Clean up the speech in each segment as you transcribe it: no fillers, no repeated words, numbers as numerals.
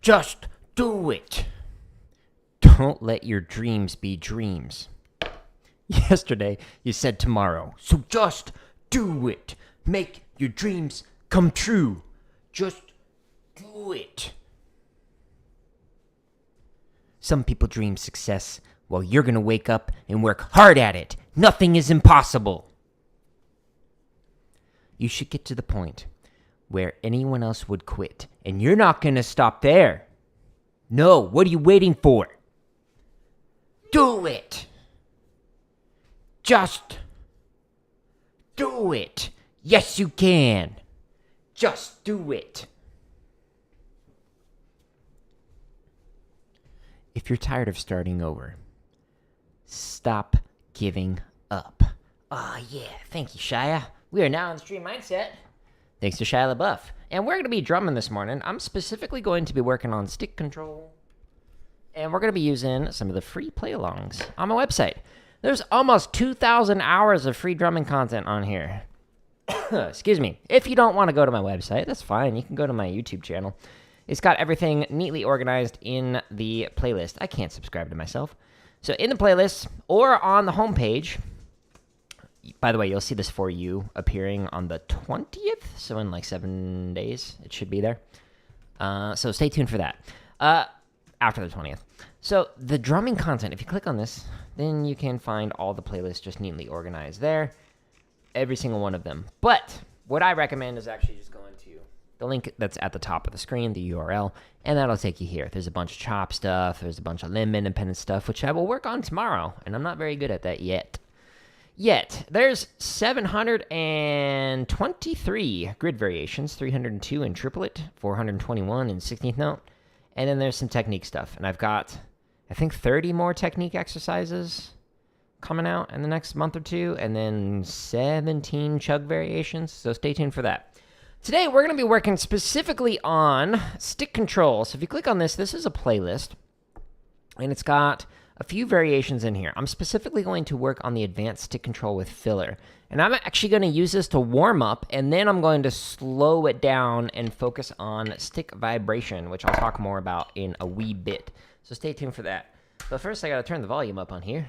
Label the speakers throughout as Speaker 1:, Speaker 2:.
Speaker 1: Just do it. Don't let your dreams be dreams. Yesterday, you said tomorrow. So just do it. Make your dreams come true. Just do it. Some people dream success, while you're going to wake up and work hard at it. Nothing is impossible. You should get to the point where anyone else would quit, and you're not going to stop there. No, what are you waiting for? Do it. Just do it. Yes, you can. Just do it. If you're tired of starting over, stop giving up. Oh, yeah. Thank you, Shia. We are now in the Stream Mindset. Thanks to Shia LaBeouf. And we're going to be drumming this morning. I'm specifically going to be working on stick control. And we're going to be using some of the free play-alongs on my website. There's almost 2,000 hours of free drumming content on here. Excuse me. If you don't want to go to my website, that's fine. You can go to my YouTube channel. It's got everything neatly organized in the playlist. I can't subscribe to myself. So in the playlist or on the homepage, by the way, you'll see this For You appearing on the 20th. So in like 7 days, it should be there. So stay tuned for that. After the 20th. So the drumming content, if you click on this, then you can find all the playlists just neatly organized there. Every single one of them. But what I recommend is actually just going to the link that's at the top of the screen, the URL, and that'll take you here. There's a bunch of chop stuff. There's a bunch of limb independent stuff, which I will work on tomorrow, and I'm not very good at that yet. There's 723 grid variations, 302 in triplet, 421 in 16th note, and then there's some technique stuff. And I've got, I think, 30 more technique exercises coming out in the next month or two, and then 17 chug variations, so stay tuned for that. Today, we're going to be working specifically on stick control. So if you click on this, this is a playlist, and it's got a few variations in here. I'm specifically going to work on the advanced stick control with filler, and I'm actually going to use this to warm up, and then I'm going to slow it down and focus on stick vibration, which I'll talk more about in a wee bit. So stay tuned for that. But first, I got to turn the volume up on here.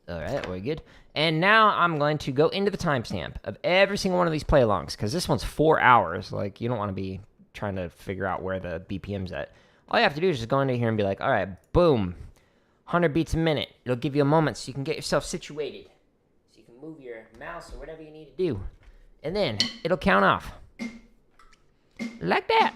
Speaker 1: All right, we're good. And now I'm going to go into the timestamp of every single one of these play-alongs, because this one's 4 hours. Like, you don't want to be trying to figure out where the BPM's at. All you have to do is just go into here and be like, all right, boom, 100 beats a minute. It'll give you a moment so you can get yourself situated. So you can move your mouse or whatever you need to do. And then it'll count off. Like that.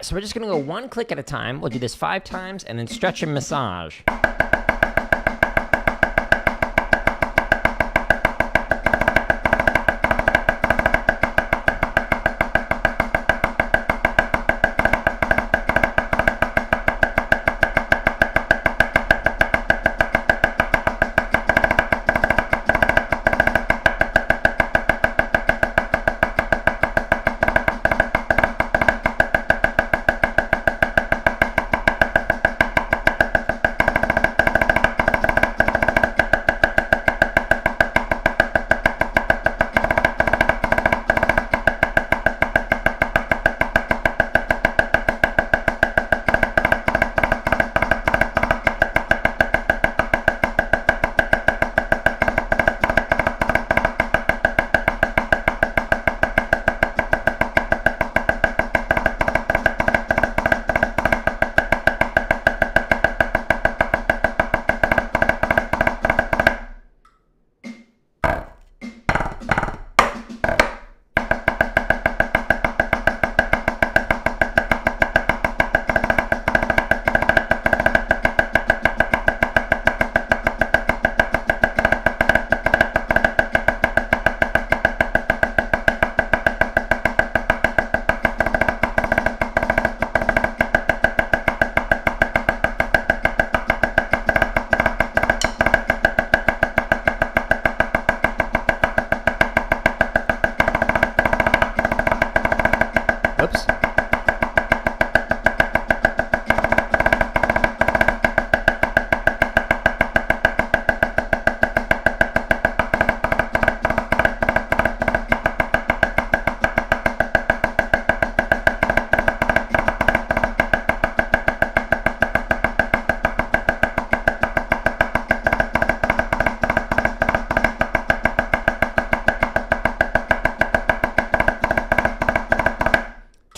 Speaker 1: So we're just going to go one click at a time. We'll do this 5 times and then stretch and massage.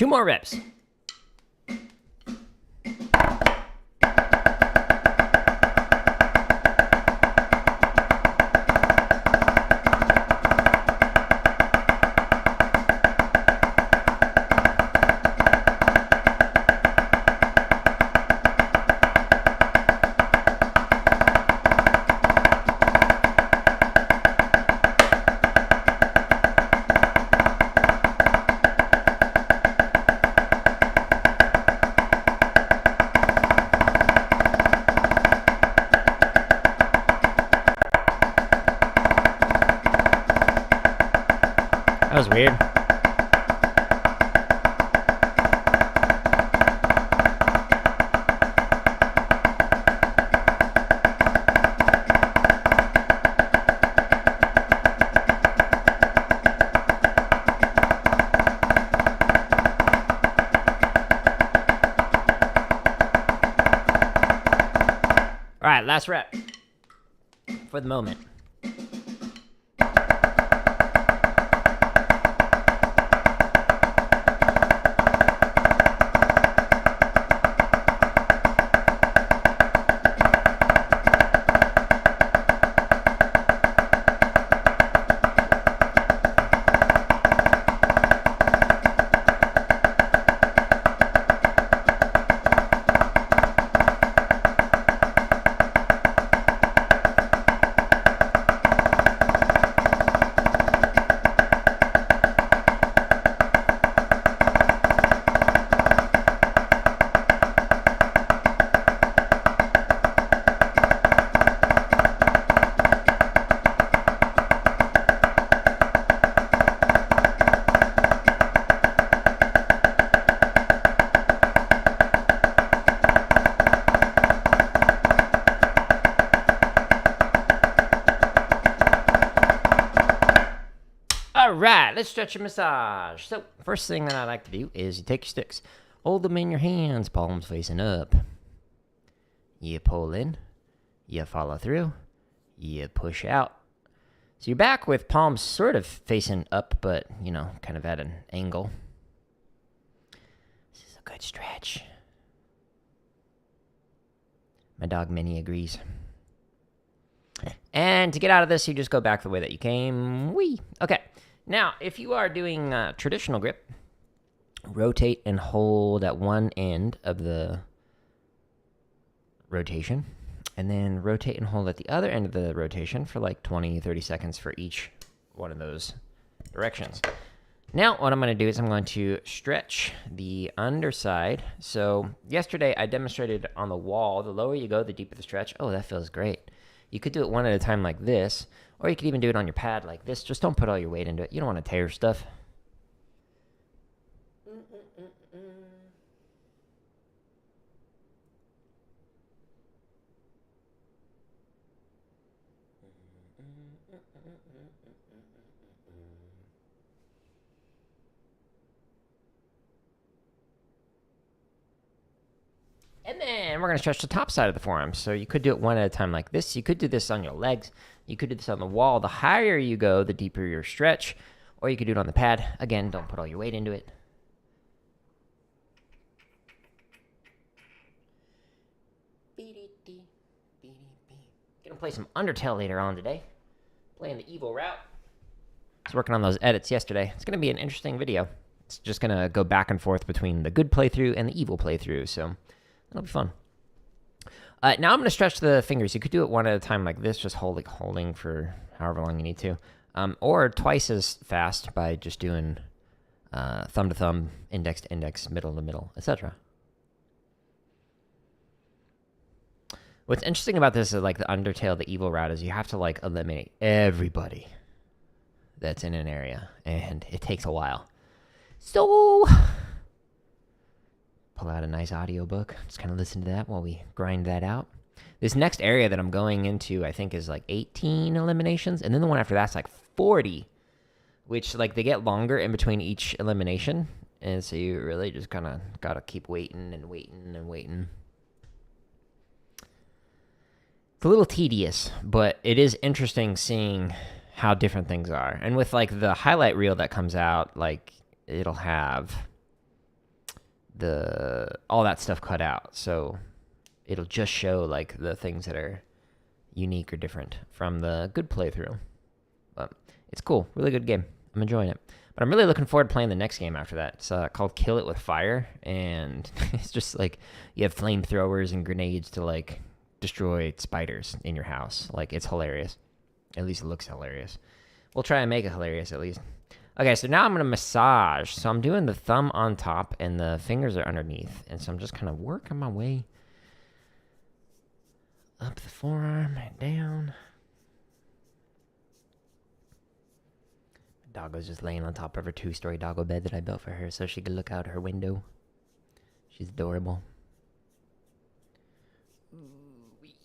Speaker 1: 2 more reps. That was weird. All right, last rep for the moment. All right, let's stretch and massage. So, first thing that I like to do is you take your sticks, hold them in your hands, palms facing up. You pull in, you follow through, you push out. So you're back with palms sort of facing up, but, you know, kind of at an angle. This is a good stretch. My dog Minnie agrees. And to get out of this, you just go back the way that you came. Whee! Okay. Now, if you are doing traditional grip, rotate and hold at one end of the rotation, and then rotate and hold at the other end of the rotation for like 20, 30 seconds for each one of those directions. Now, what I'm going to do is I'm going to stretch the underside. So, yesterday I demonstrated on the wall, the lower you go, the deeper the stretch. Oh, that feels great. You could do it one at a time like this, or you could even do it on your pad like this. Just don't put all your weight into it. You don't want to tear stuff. And then we're going to stretch the top side of the forearm. So you could do it one at a time like this. You could do this on your legs. You could do this on the wall. The higher you go, the deeper your stretch. Or you could do it on the pad. Again, don't put all your weight into it. Gonna play some Undertale later on today. Playing the evil route. I was working on those edits yesterday. It's gonna be an interesting video. It's just gonna go back and forth between the good playthrough and the evil playthrough. So it'll be fun. Now I'm going to stretch the fingers. You could do it one at a time like this, just holding for however long you need to. Or twice as fast by just doing thumb to thumb, index to index, middle to middle, etc. What's interesting about this is like the Undertale, the evil route, is you have to like eliminate everybody that's in an area. And it takes a while. So pull out a nice audiobook. Just kind of listen to that while we grind that out. This next area that I'm going into, I think, is like 18 eliminations. And then the one after that's like 40, which like they get longer in between each elimination. And so you really just kind of got to keep waiting and waiting and waiting. It's a little tedious, but it is interesting seeing how different things are. And with like the highlight reel that comes out, like it'll have all that stuff cut out. So it'll just show like the things that are unique or different from the good playthrough. But it's cool. Really good game. I'm enjoying it. But I'm really looking forward to playing the next game after that. It's called Kill It With Fire. And it's just like you have flamethrowers and grenades to like destroy spiders in your house. Like, it's hilarious. At least it looks hilarious. We'll try and make it hilarious at least. Okay, so now I'm going to massage. So I'm doing the thumb on top and the fingers are underneath. And so I'm just kind of working my way up the forearm and down. Doggo's just laying on top of her 2-story doggo bed that I built for her so she could look out her window. She's adorable. Ooh-wee.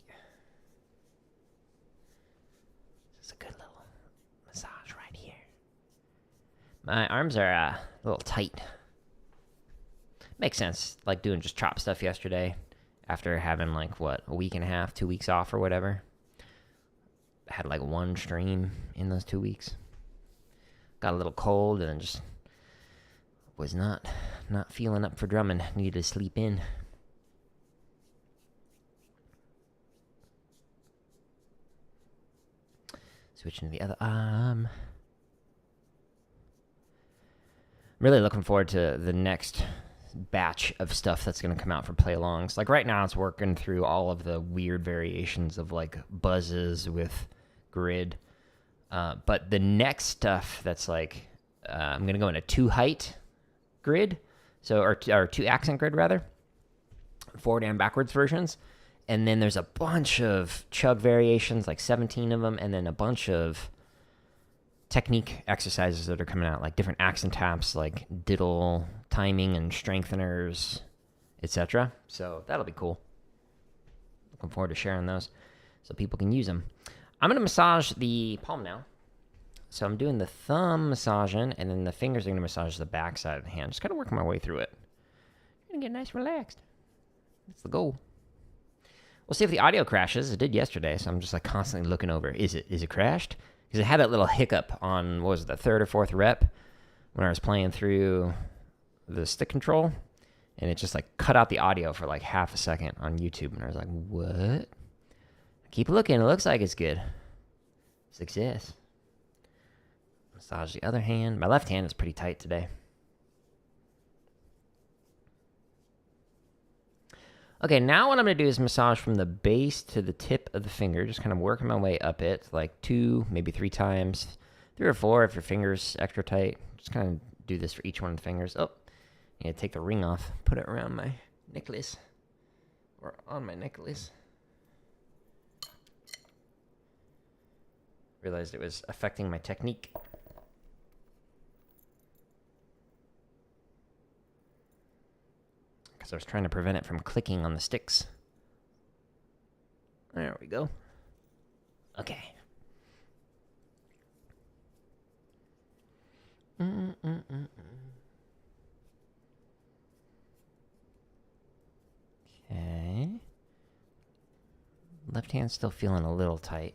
Speaker 1: Just a good little massage right here. My arms are a little tight. Makes sense, like doing just chop stuff yesterday after having like, what, a week and a half, 2 weeks off or whatever. I had like one stream in those 2 weeks. Got a little cold and just was not feeling up for drumming. Needed to sleep in. Switching to the other arm. I'm really looking forward to the next batch of stuff that's going to come out for play-alongs. Like right now it's working through all of the weird variations of like buzzes with grid. But the next stuff that's like, I'm going to go in a 2-height grid, so or 2-accent grid rather, forward and backwards versions. And then there's a bunch of chug variations, like 17 of them, and then a bunch of technique exercises that are coming out, like different accent taps, like diddle, timing, and strengtheners, etc. So that'll be cool. Looking forward to sharing those so people can use them. I'm going to massage the palm now. So I'm doing the thumb massaging, and then the fingers are going to massage the back side of the hand. Just kind of working my way through it. I'm going to get nice and relaxed. That's the goal. We'll see if the audio crashes. It did yesterday, so I'm just like constantly looking over. Is it crashed? Because it had that little hiccup on, what was it, the 3rd or 4th rep when I was playing through the stick control, and it just like cut out the audio for like half a second on YouTube, and I was like, what? Keep looking. It looks like it's good. Success. Massage the other hand. My left hand is pretty tight today. Okay, now what I'm going to do is massage from the base to the tip of the finger. Just kind of working my way up it, like 2, maybe 3 times. 3 or 4 if your finger's extra tight. Just kind of do this for each one of the fingers. Oh, yeah, take the ring off. Put it around my necklace. Or on my necklace. Realized it was affecting my technique. Because I was trying to prevent it from clicking on the sticks. There we go. Okay. Okay. Left hand's still feeling a little tight.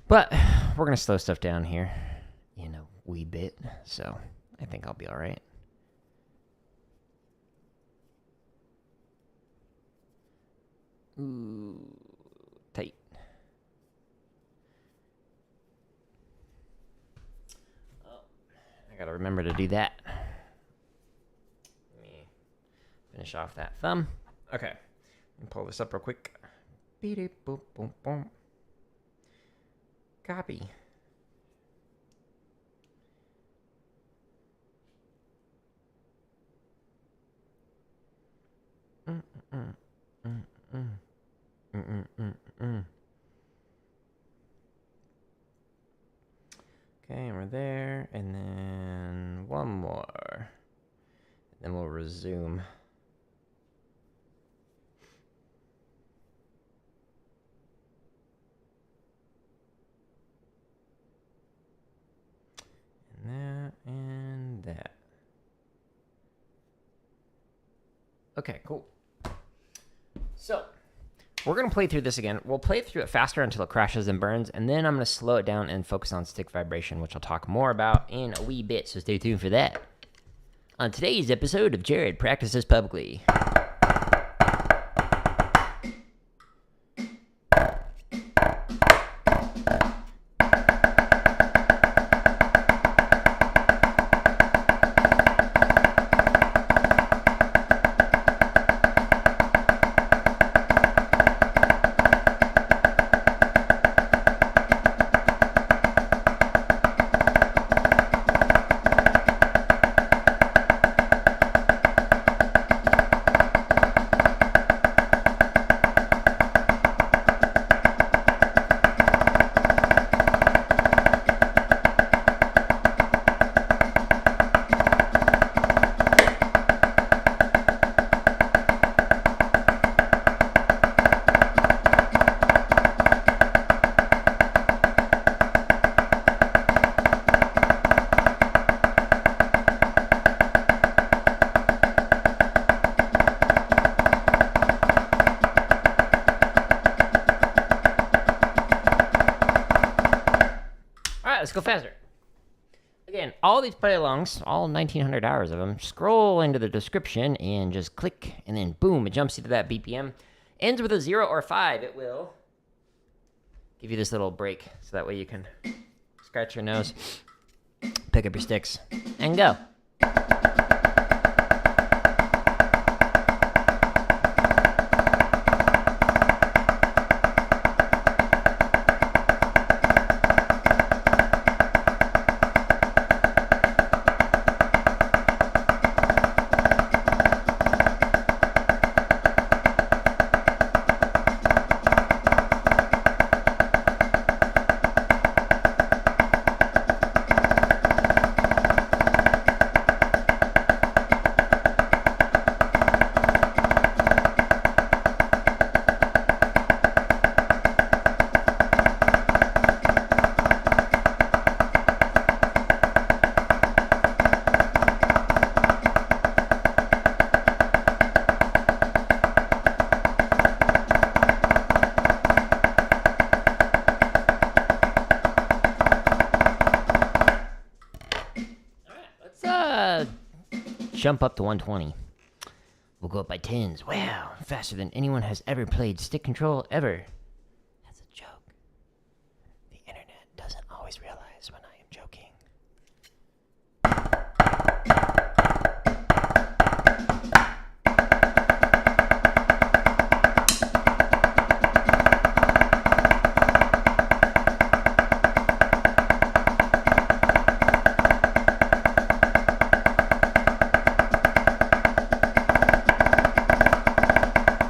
Speaker 1: But we're going to slow stuff down here in a wee bit, so I think I'll be all right. Ooh, tight. Oh, I got to remember to do that. Let me finish off that thumb. Okay, let me pull this up real quick. Beep-boop-boom-boom. Copy. Okay, and we're there, and then one more. Then we'll resume. That and that. Okay, cool. So, we're going to play through this again. We'll play through it faster until it crashes and burns, and then I'm going to slow it down and focus on stick vibration, which I'll talk more about in a wee bit, so stay tuned for that. on today's episode of Jared Practices Publicly. Let's go faster. Again, all these play-alongs, all 1,900 hours of them, scroll into the description and just click, and then boom, it jumps you to that BPM. Ends with a 0 or 5. It will give you this little break, so that way you can scratch your nose, pick up your sticks, and go. Jump up to 120. We'll go up by 10s. Wow, faster than anyone has ever played stick control ever. That's a joke. The internet doesn't always realize when I am joking.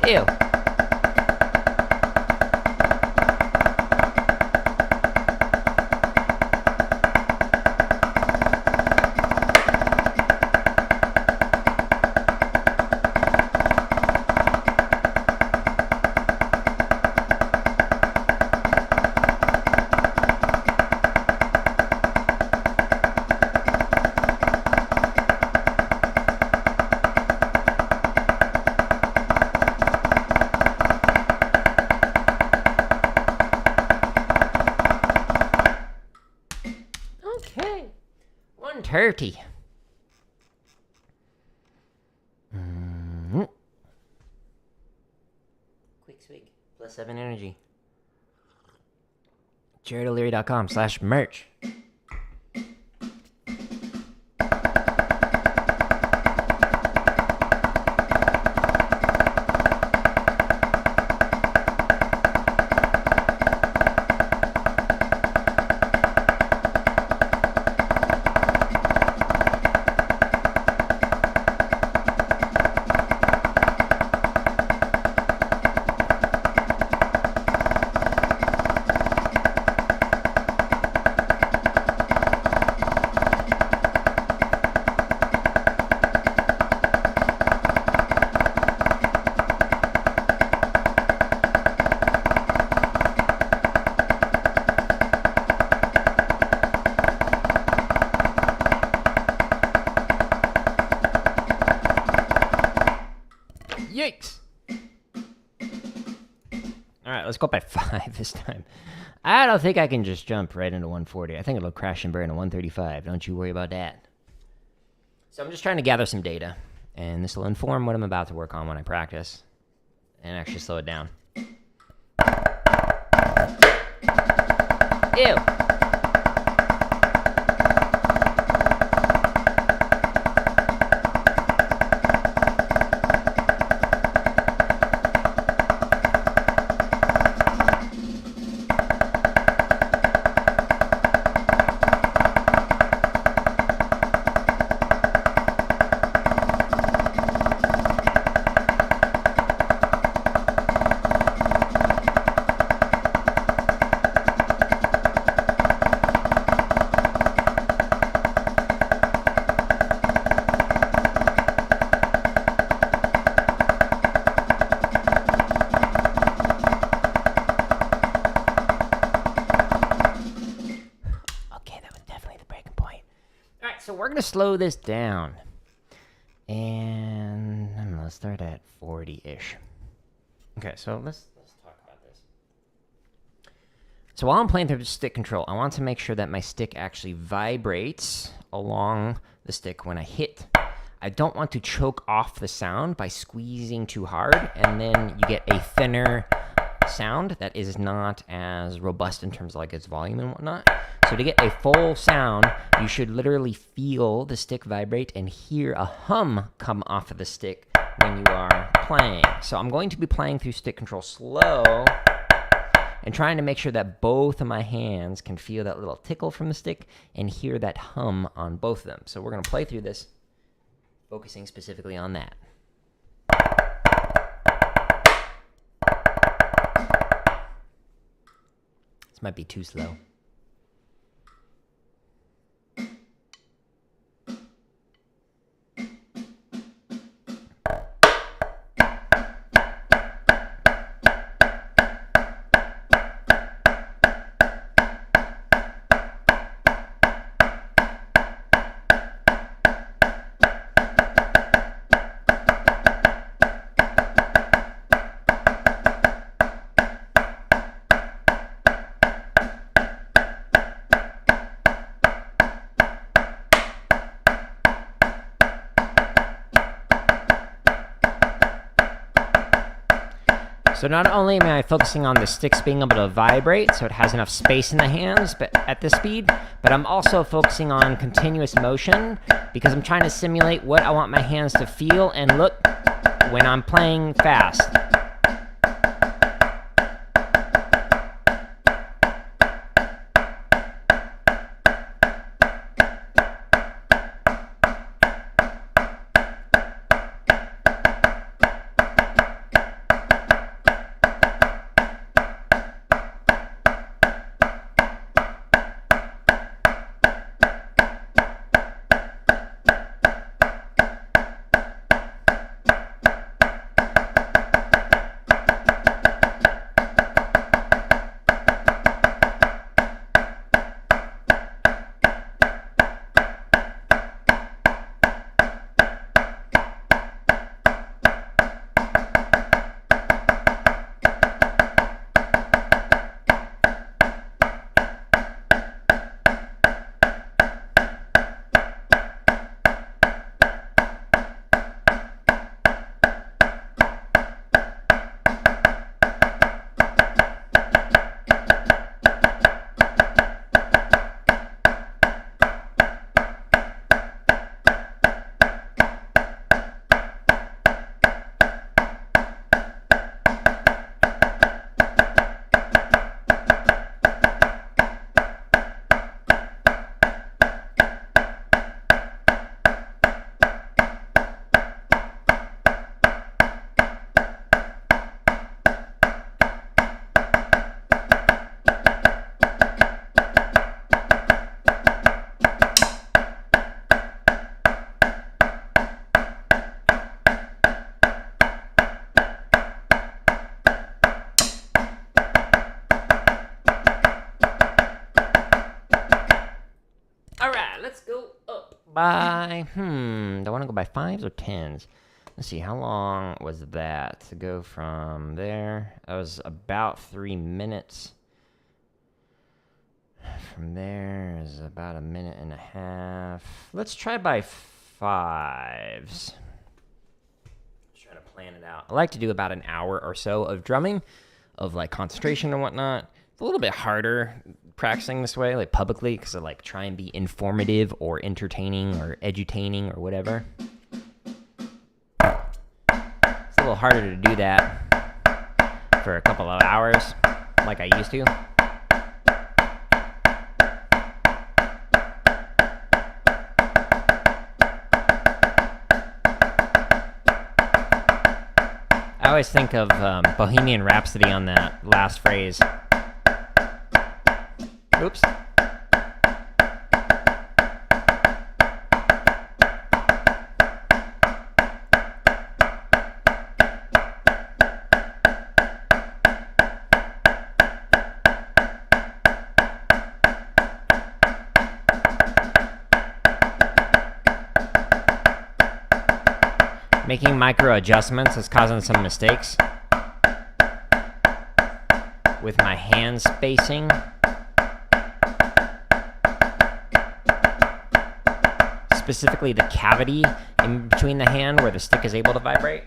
Speaker 1: Ew. Okay. 130. Quick swig. +7 energy. JaredO'Leary.com/merch. Yikes! Alright, let's go up by 5 this time. I don't think I can just jump right into 140. I think it'll crash and burn to 135. Don't you worry about that. So I'm just trying to gather some data, and this will inform what I'm about to work on when I practice, and actually slow it down. Ew! So we're gonna slow this down, and I'm gonna start at 40-ish. Okay, so let's talk about this. So while I'm playing through the stick control, I want to make sure that my stick actually vibrates along the stick when I hit. I don't want to choke off the sound by squeezing too hard, and then you get a thinner sound that is not as robust in terms of like its volume and whatnot. So to get a full sound, you should literally feel the stick vibrate and hear a hum come off of the stick when you are playing. So I'm going to be playing through stick control slow and trying to make sure that both of my hands can feel that little tickle from the stick and hear that hum on both of them. So we're going to play through this, focusing specifically on that. This might be too slow. So not only am I focusing on the sticks being able to vibrate so it has enough space in the hands but at this speed, but I'm also focusing on continuous motion because I'm trying to simulate what I want my hands to feel and look when I'm playing fast. Let's go up by, do I want to go by 5s or 10s? Let's see, how long was that to go from there? That was about 3 minutes. From there is about 1.5 minutes. Let's try by 5s. Just trying to plan it out. I like to do about an hour or so of drumming, of like concentration and whatnot. It's a little bit harder practicing this way, like publicly, because I like try and be informative or entertaining or edutaining or whatever. It's a little harder to do that for a couple of hours like I used to. I always think of Bohemian Rhapsody on that last phrase. Oops. Making micro adjustments is causing some mistakes with my hand spacing. Specifically the cavity in between the hand where the stick is able to vibrate.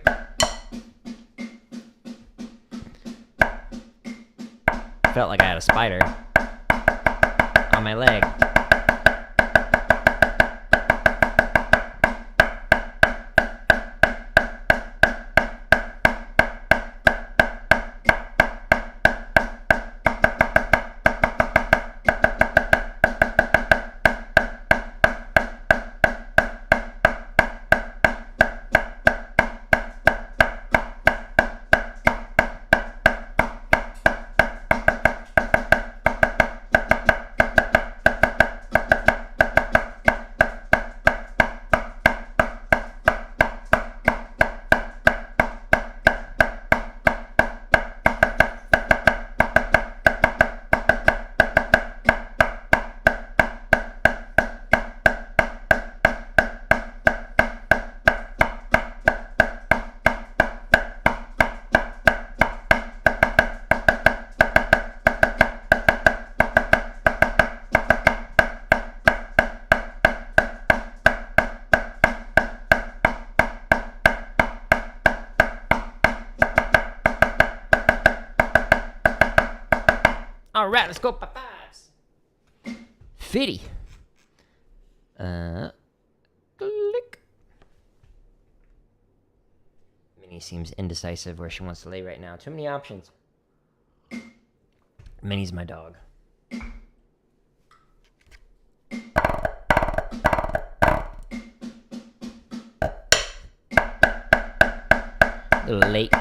Speaker 1: Felt like I had a spider on my leg. All right, let's go by 5s. 50. Click. Minnie seems indecisive where she wants to lay right now. Too many options. Minnie's my dog. A little late.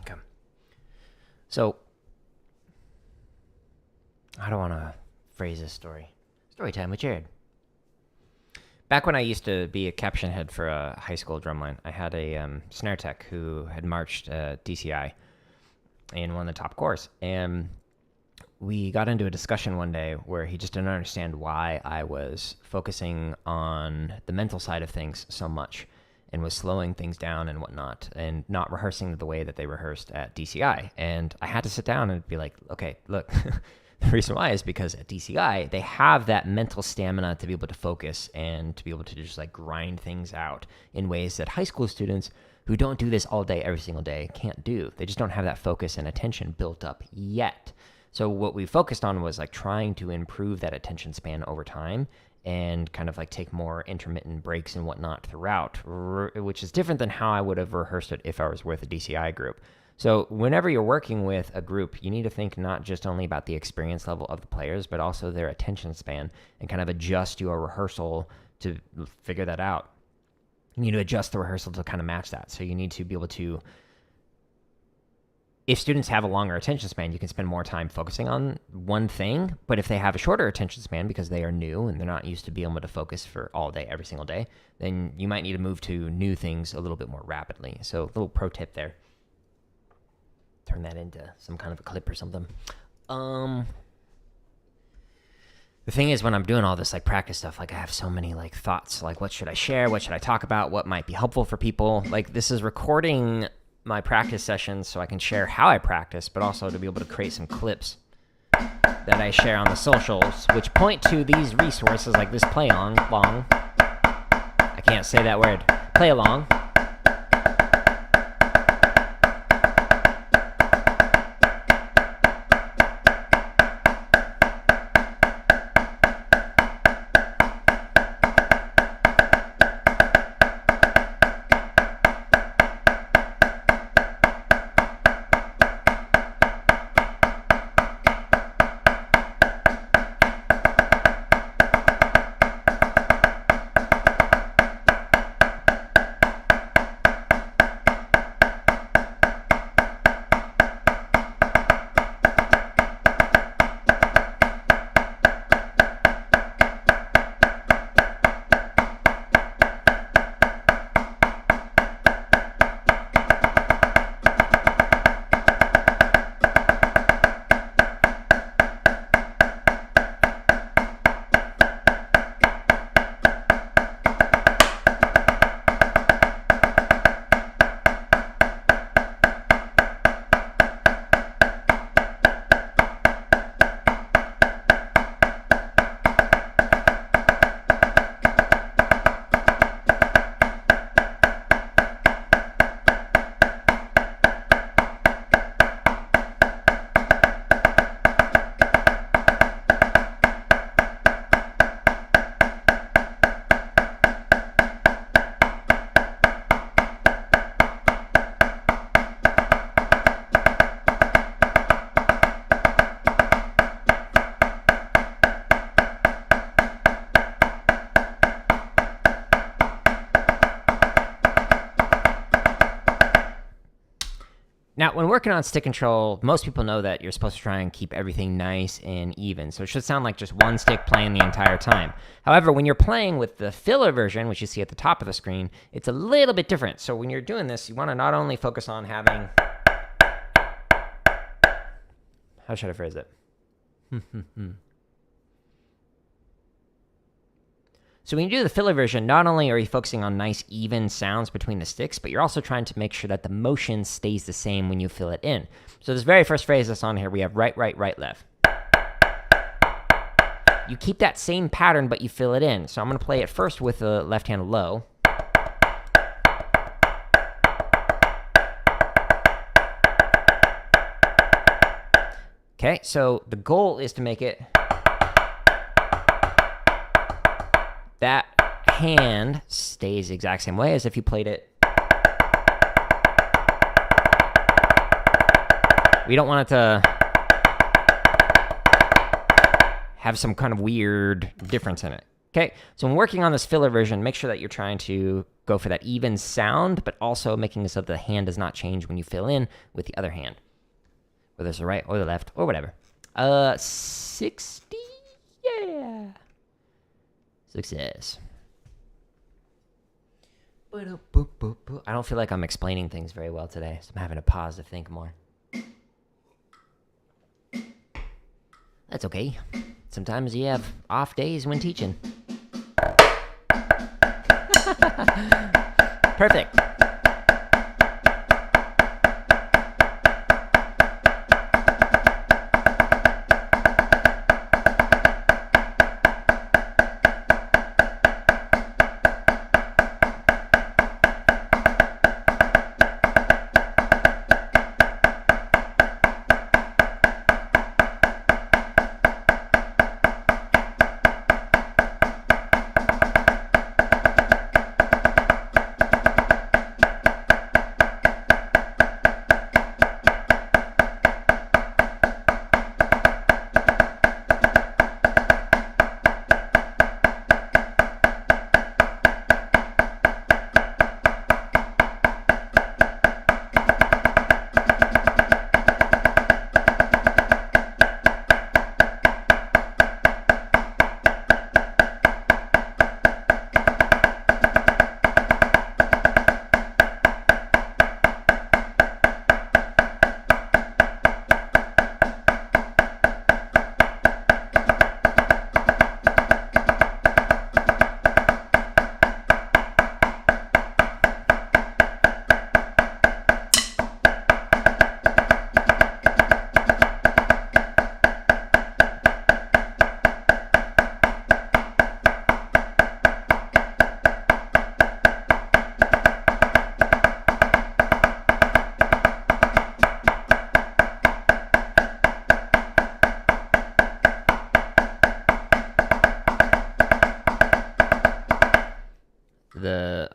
Speaker 1: Okay. So, I don't want to phrase this story. Story time with Jared. Back when I used to be a caption head for a high school drumline, I had a snare tech who had marched DCI in one of the top corps. And we got into a discussion one day where he just didn't understand why I was focusing on the mental side of things so much and was slowing things down and whatnot and not rehearsing the way that they rehearsed at DCI. And I had to sit down and be like, okay, look, the reason why is because at DCI, they have that mental stamina to be able to focus and to be able to just like grind things out in ways that high school students who don't do this all day, every single day, can't do. They just don't have that focus and attention built up yet. So what we focused on was like trying to improve that attention span over time and kind of like take more intermittent breaks and whatnot throughout, which is different than how I would have rehearsed it if I was with a DCI group. So whenever you're working with a group, you need to think not just only about the experience level of the players, but also their attention span and kind of adjust your rehearsal to figure that out. You need to adjust the rehearsal to kind of match that. So you need to be able to, if students have a longer attention span, you can spend more time focusing on one thing. But if they have a shorter attention span because they are new and they're not used to being able to focus for all day, every single day, then you might need to move to new things a little bit more rapidly. So a little pro tip there. Turn that into some kind of a clip or something. The thing is, when I'm doing all this like practice stuff, like I have so many like thoughts, like what should I share? What should I talk about? What might be helpful for people? Like this is recording my practice sessions so I can share how I practice, but also to be able to create some clips that I share on the socials, which point to these resources like this play along. I can't say that word. Play along. Now, when working on stick control, most people know that you're supposed to try and keep everything nice and even. So it should sound like just one stick playing the entire time. However, when you're playing with the filler version, which you see at the top of the screen, it's a little bit different. So when you're doing this, you want to not only focus on having... How should I phrase it? So when you do the filler version, not only are you focusing on nice, even sounds between the sticks, but you're also trying to make sure that the motion stays the same when you fill it in. So this very first phrase that's on here, we have right, right, right, left. You keep that same pattern, but you fill it in. So I'm going to play it first with the left hand low. Okay, so the goal is to make it... that hand stays the exact same way as if you played it. We don't want it to have some kind of weird difference in it. Okay, so when working on this filler version, make sure that you're trying to go for that even sound, but also making it so that the hand does not change when you fill in with the other hand, whether it's the right or the left or whatever. 60, yeah. Success. I don't feel like I'm explaining things very well today, so I'm having to pause to think more. That's okay. Sometimes you have off days when teaching. Perfect.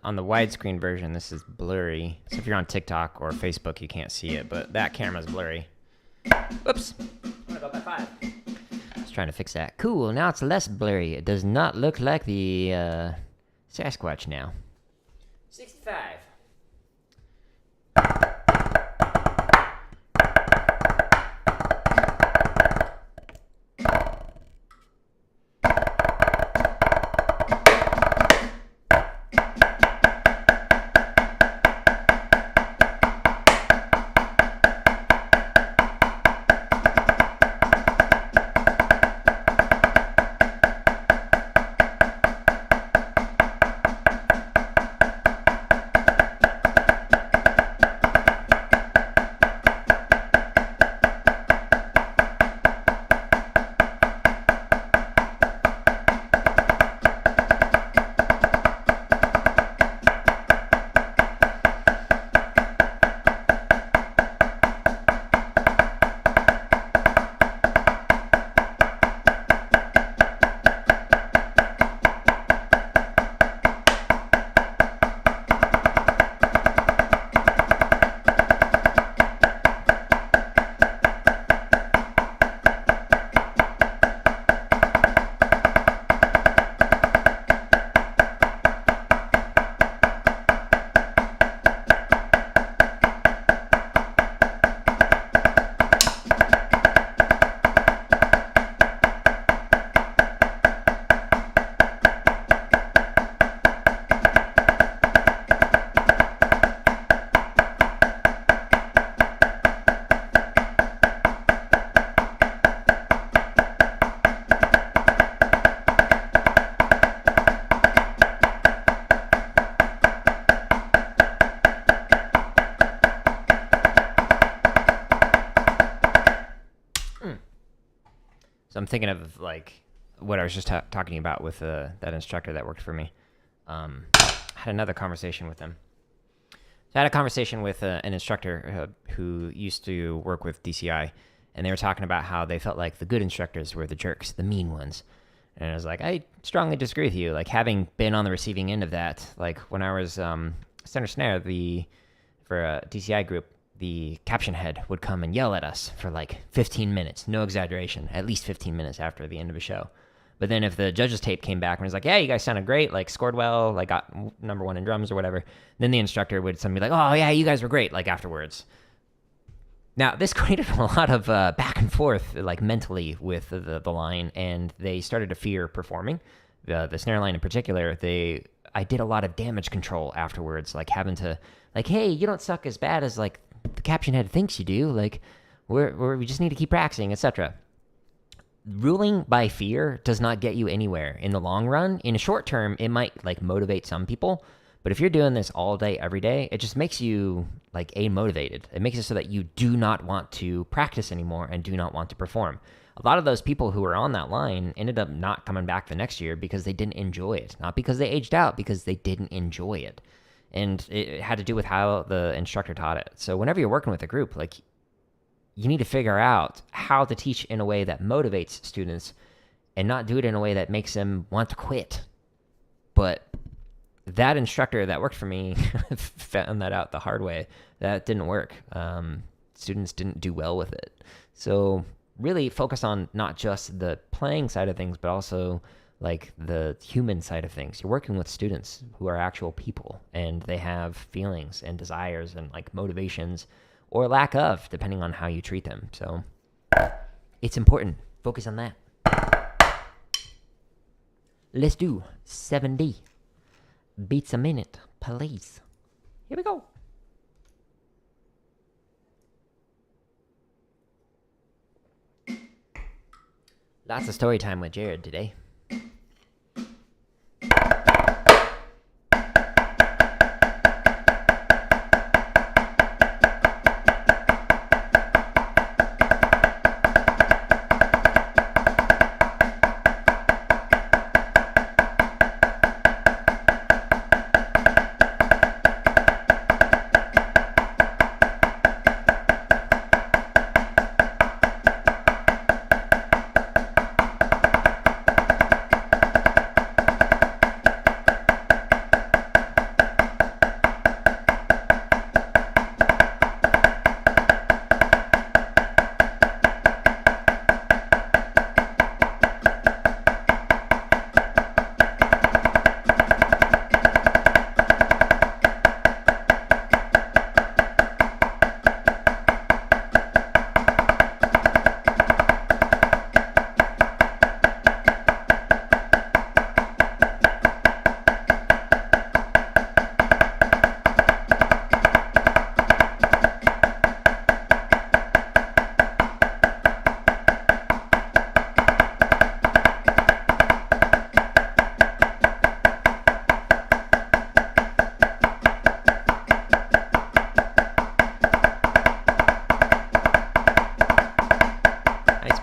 Speaker 1: On the widescreen version, this is blurry. So if you're on TikTok or Facebook, you can't see it, but that camera's blurry. Oops. I'm gonna go by 5. I was trying to fix that. Cool, now it's less blurry. It does not look like the Sasquatch now. 65. So I'm thinking of like what I was just talking about with that instructor that worked for me. I had another conversation with him. So I had a conversation with an instructor who used to work with DCI, and they were talking about how they felt like the good instructors were the jerks, the mean ones. And I was like, I strongly disagree with you. Like, having been on the receiving end of that, like when I was center snare for a DCI group, the caption head would come and yell at us for like 15 minutes, no exaggeration, at least 15 minutes after the end of a show. But then if the judges tape came back and was like, yeah, you guys sounded great, like scored well, like got number one in drums or whatever, then the instructor would suddenly be like, oh yeah, you guys were great, like afterwards. Now, this created a lot of back and forth, like mentally with the line, and they started to fear performing. The snare line in particular, I did a lot of damage control afterwards, like having to, like, hey, you don't suck as bad as like the caption head thinks you do, like we just need to keep practicing, etc. Ruling by fear does not get you anywhere in the long run. In a short term, it might like motivate some people, but if you're doing this all day, every day, it just makes you like motivated. It makes it so that you do not want to practice anymore and do not want to perform. A lot of those people who were on that line ended up not coming back the next year because they didn't enjoy it. Not because they aged out, because they didn't enjoy it. And it had to do with how the instructor taught it. So whenever you're working with a group, like, you need to figure out how to teach in a way that motivates students and not do it in a way that makes them want to quit. But that instructor that worked for me found that out the hard way. That didn't work. Students didn't do well with it. So really focus on not just the playing side of things, but also like the human side of things. You're working with students who are actual people, and they have feelings and desires and like motivations, or lack of, depending on how you treat them. So it's important. Focus on that. Let's do 7D. Beats a minute, please. Here we go. Lots of story time with Jared today.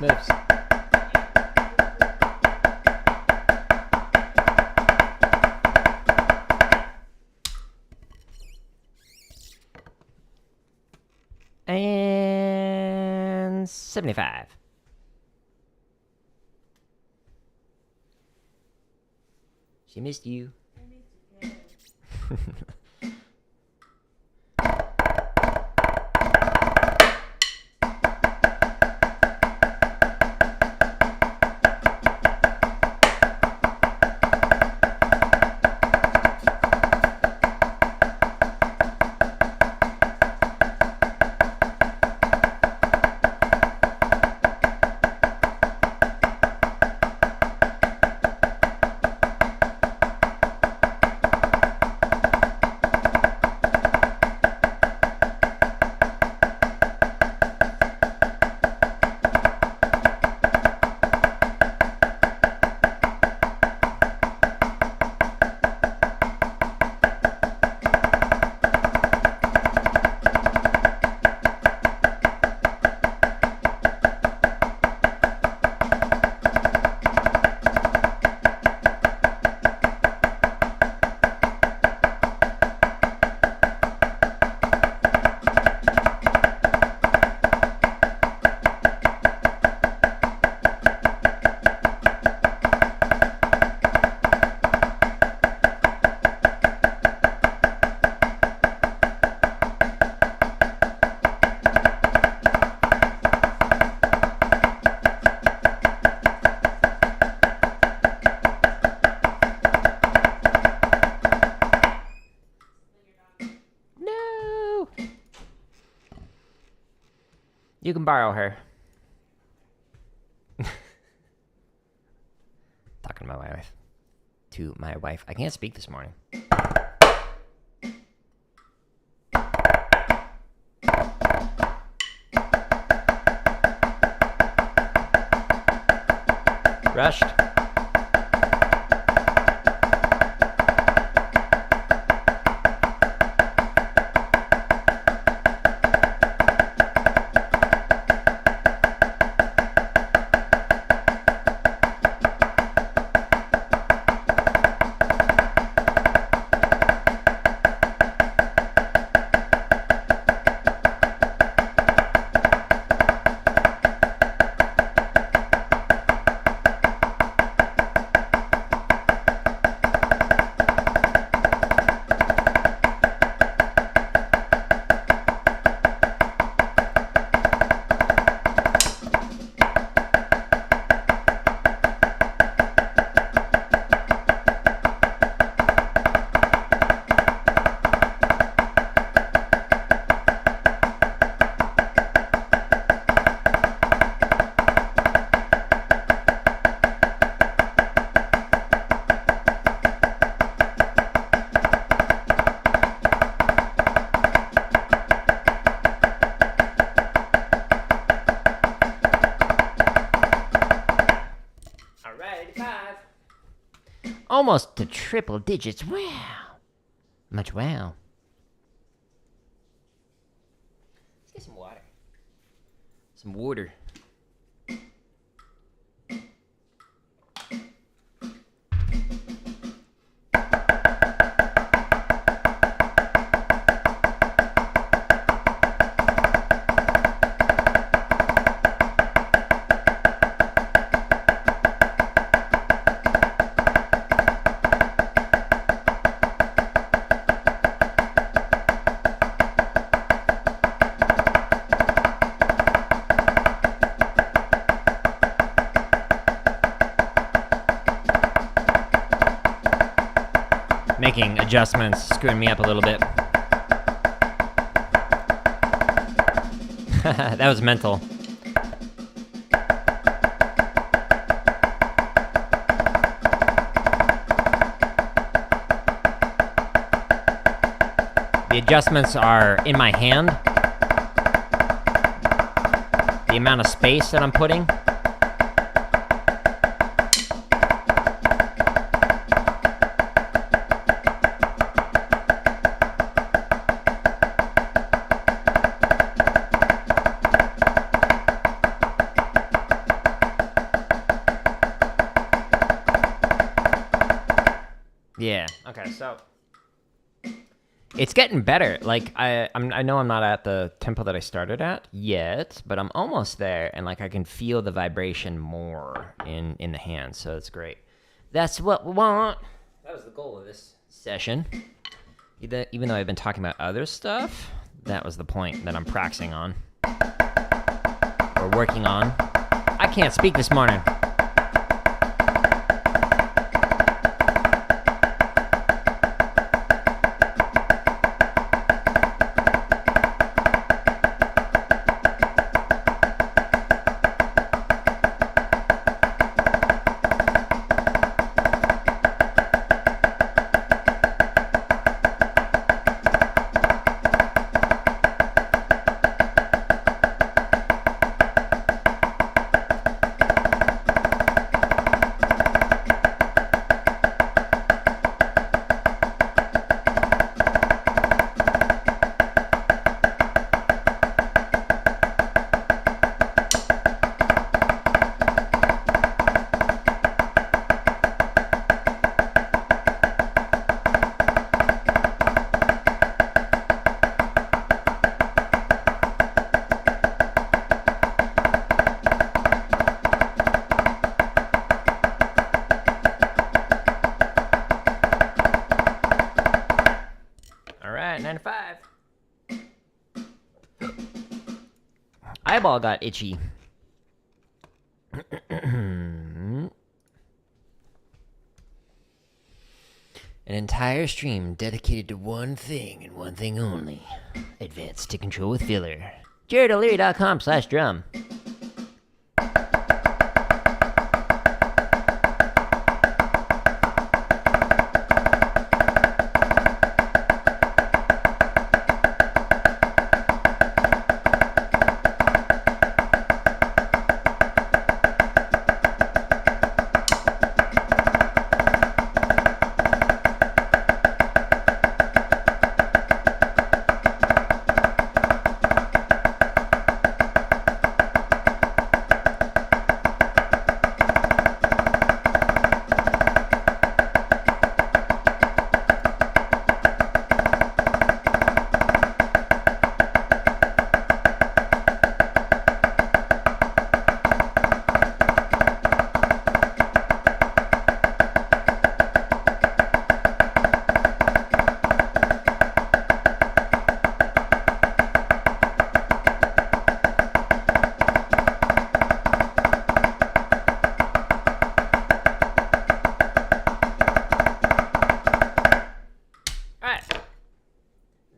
Speaker 1: Moves. And 75. She missed you.
Speaker 2: I missed you.
Speaker 1: You can borrow her. Talking to my wife. To my wife. I can't speak this morning. Rushed. Almost to triple digits. Wow. Much wow. Let's get some water. Some water. Making adjustments, screwing me up a little bit. That was mental. The adjustments are in my hand. The amount of space that I'm putting. Yeah. Okay. So it's getting better. Like I know I'm not at the tempo that I started at yet, but I'm almost there, and like I can feel the vibration more in the hands. So it's great. That's what we want. That was the goal of this session. Even though I've been talking about other stuff, that was the point that I'm practicing on or working on. I can't speak this morning. Eyeball got itchy. An entire stream dedicated to one thing and one thing only. Advanced stick control with filler. JaredO'Leary.com/drum.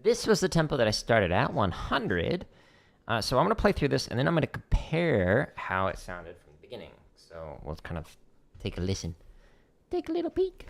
Speaker 1: This was the tempo that I started at, 100. So I'm going to play through this, and then I'm going to compare how it sounded from the beginning. So we'll kind of take a listen. Take a little peek.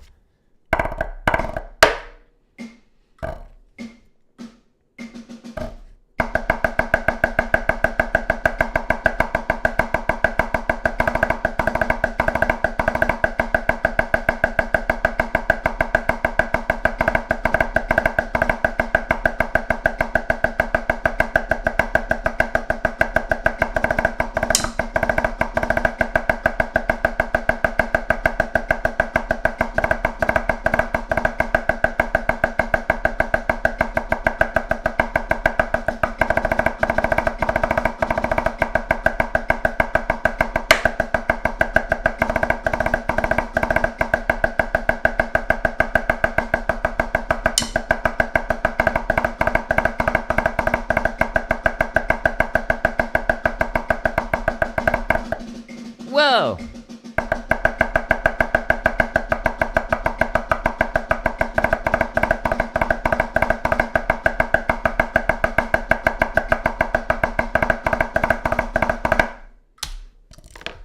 Speaker 1: Whoa!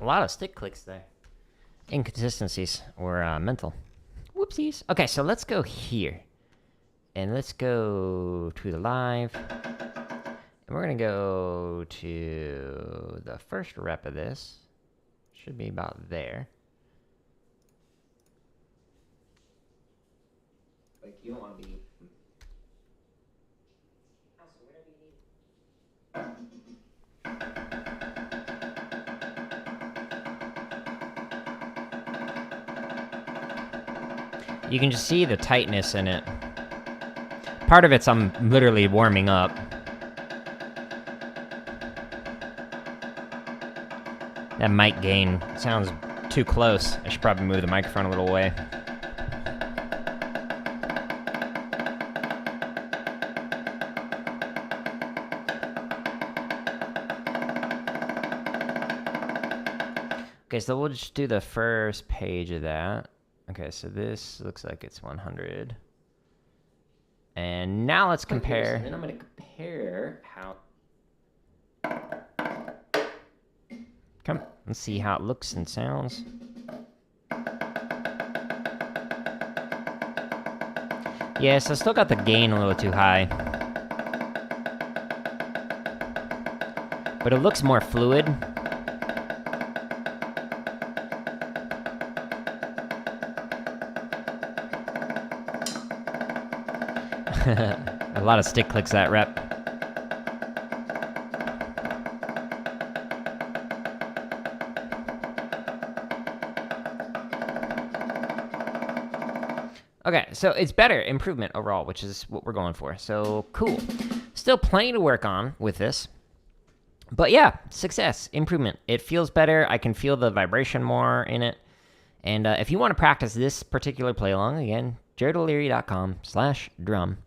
Speaker 1: A lot of stick clicks there. Inconsistencies or mental. Whoopsies. Okay, so let's go here. And let's go to the live. And we're going to go to the first rep of this. Should be about there. Like, you don't want to be... You can just see the tightness in it. Part of it's I'm literally warming up. That mic gain sounds too close. I should probably move the microphone a little away. Okay, so we'll just do the first page of that. Okay, so this looks like it's 100. And now let's compare. And then I'm going to compare how... Come, let's see how it looks and sounds. Yeah, so I still got the gain a little too high. But it looks more fluid. A lot of stick clicks that rep. Okay, so it's better, improvement overall, which is what we're going for. So, cool. Still plenty to work on with this. But yeah, success, improvement. It feels better. I can feel the vibration more in it. And if you want to practice this particular play along, again, JaredO'Leary.com/drum.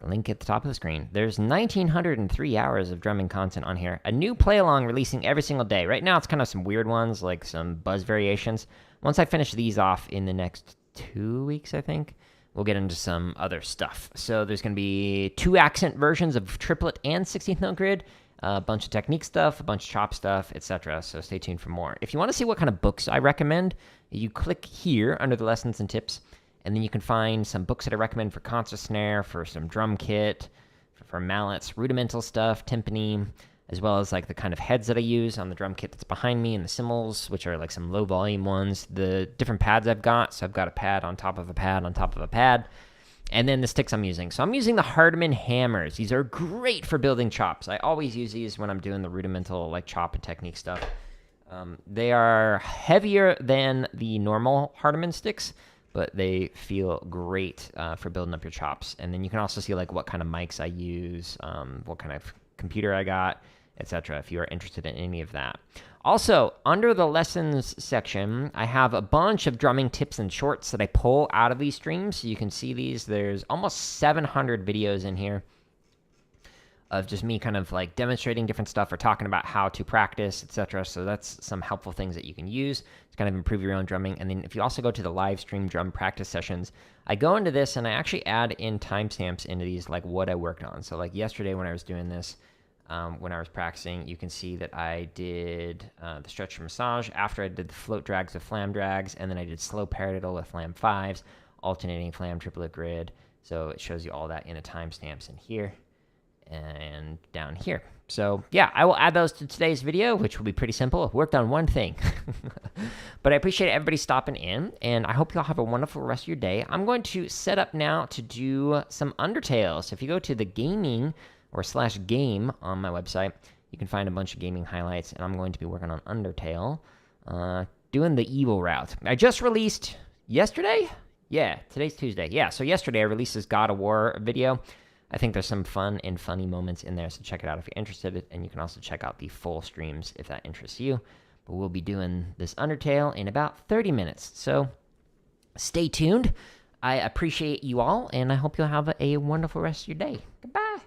Speaker 1: The link at the top of the screen. There's 1,903 hours of drumming content on here. A new play along releasing every single day. Right now, it's kind of some weird ones, like some buzz variations. Once I finish these off in the next 2 weeks, I think, we'll get into some other stuff. So there's going to be 2 accent versions of triplet and 16th note grid, a bunch of technique stuff, a bunch of chop stuff, etc. So stay tuned for more. If you want to see what kind of books I recommend, you click here under the lessons and tips, and then you can find some books that I recommend for concert snare, for some drum kit, for mallets, rudimental stuff, timpani, as well as like the kind of heads that I use on the drum kit that's behind me, and the cymbals, which are like some low volume ones, the different pads I've got. So I've got a pad on top of a pad on top of a pad, and then the sticks I'm using. So I'm using the Hardman hammers. These are great for building chops. I always use these when I'm doing the rudimental like chop and technique stuff. They are heavier than the normal Hardman sticks, but they feel great for building up your chops. And then you can also see like what kind of mics I use, what kind of computer I got, etc. if you are interested in any of that. Also, under the lessons section, I have a bunch of drumming tips and shorts that I pull out of these streams. So you can see these. There's almost 700 videos in here of just me kind of like demonstrating different stuff or talking about how to practice, etc. So that's some helpful things that you can use to kind of improve your own drumming. And then if you also go to the live stream drum practice sessions, I go into this and I actually add in timestamps into these, like what I worked on. So like yesterday when I was doing this, when I was practicing, you can see that I did the stretch massage after I did the float drags with flam drags, and then I did slow paradiddle with flam 5s, alternating flam triplet grid. So it shows you all that in the timestamps in here and down here. So yeah, I will add those to today's video, which will be pretty simple. I've worked on one thing. But I appreciate everybody stopping in, and I hope you all have a wonderful rest of your day. I'm going to set up now to do some Undertale. So if you go to the gaming or /game on my website, you can find a bunch of gaming highlights, and I'm going to be working on Undertale, doing the evil route. I just released yesterday? Yeah, today's Tuesday. Yeah, so yesterday I released this God of War video. I think there's some fun and funny moments in there, so check it out if you're interested, and you can also check out the full streams if that interests you. But we'll be doing this Undertale in about 30 minutes, so stay tuned. I appreciate you all, and I hope you'll have a wonderful rest of your day. Goodbye.